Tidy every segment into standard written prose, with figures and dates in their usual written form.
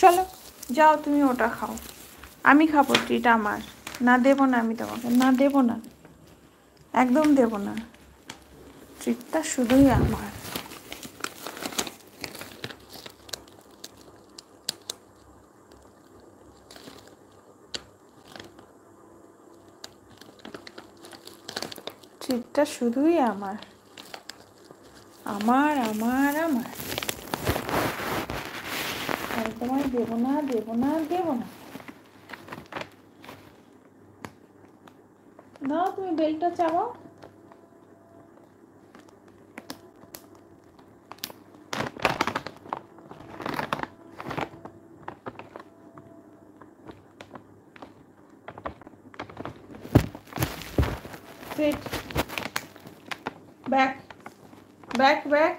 চলো যাও, তুমি ওটা খাও, আমি খাবো, ট্রিট আমার। না দেবো না, আমি তোমাকে না দেবো না, একদম দেবো না, ট্রিটটা শুধুই আমার। ট্রিটটা শুধুই আমার, আমার আমার আমার। আমি তোমায় দেবো না, দেবো না, দেবো না। দাও, তুমি বেলটা চাবাও। Sit. Back. Back, back.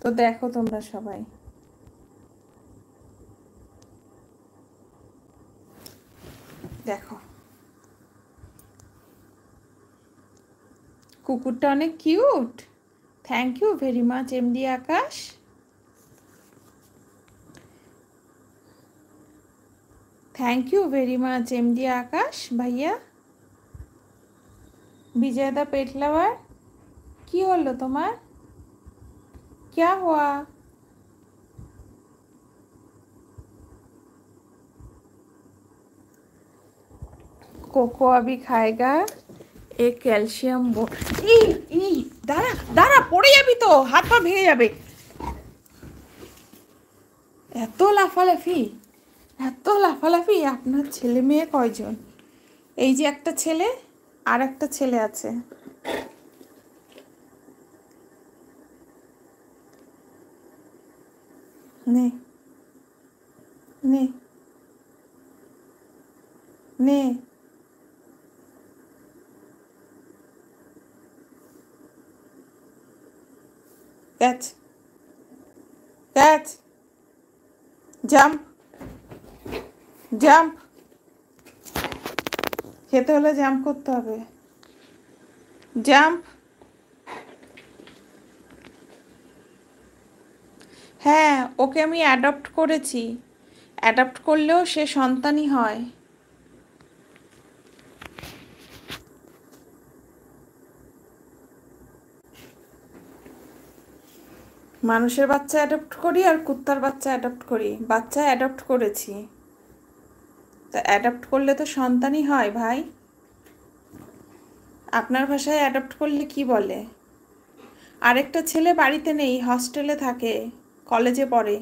তো দেখো তোমরা সবাই, দেখো কুকুরটা অনেক cute. Thank you very much MD Akash. Thank you very much MD Akash ভাইয়া। বিজয়দা পেট লাভার, কি হলো তোমার? क्या हुआ? कोको अभी खाएगा एक ক্যালসিয়াম বোর্ড। ই দাঁড়া দাঁড়া, পড়ে যাবি তো, হাত পা ভেঙে যাবে। এত লাফালাফি, এত লাফালাফি। আপনার ছেলে মেয়ে কয়জন? এই যে একটা ছেলে, আর একটা ছেলে আছে। নে নে নে, ক্যাচ ক্যাচ, জাম্প জাম্প। খেতে হলে জাম্প করতে হবে, জাম্প। হ্যাঁ, ওকে আমি অ্যাডপ্ট করেছি। অ্যাডপ্ট করলেও সে সন্তানই হয়। মানুষের বাচ্চা অ্যাডপ্ট করি আর কুত্তার বাচ্চা অ্যাডপ্ট করি। বাচ্চা অ্যাডপ্ট করেছি, তা অ্যাডপ্ট করলে তো সন্তানই হয় ভাই। আপনার ভাষায় অ্যাডপ্ট করলে কি বলে? আরেকটা ছেলে বাড়িতে নেই, হস্টেলে থাকে, কলেজে পড়ে।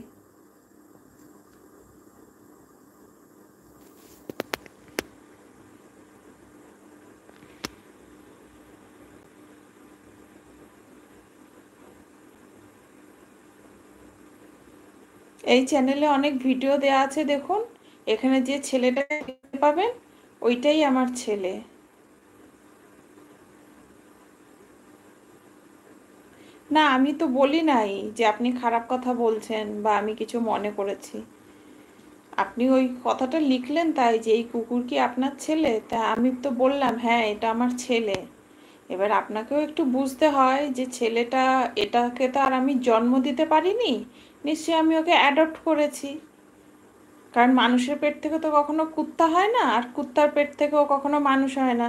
এই চ্যানেলে অনেক ভিডিও দেয়া আছে, দেখুন। এখানে যে ছেলেটা দেখতে পাবেন, ওইটাই আমার ছেলে। না, আমি তো বলি নাই যে আপনি খারাপ কথা বলছেন বা আমি কিছু মনে করেছি। আপনি ওই কথাটা লিখলেন তাই যে এই কুকুর কি আপনার ছেলে, তা আমি তো বললাম হ্যাঁ এটা আমার ছেলে। এবার আপনাকেও একটু বুঝতে হয় যে ছেলেটা, এটাকে তো আর আমি জন্ম দিতে পারিনি, নিশ্চয়ই আমি ওকে অ্যাডপ্ট করেছি। কারণ মানুষের পেট থেকে তো কখনো কুত্তা হয় না, আর কুত্তার পেট থেকেও কখনো মানুষ হয় না।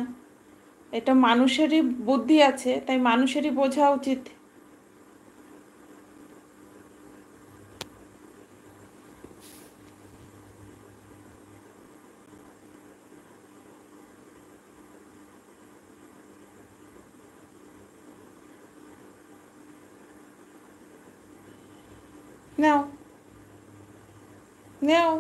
এটা মানুষেরই বুদ্ধি আছে, তাই মানুষেরই বোঝা উচিত। নাও নাও।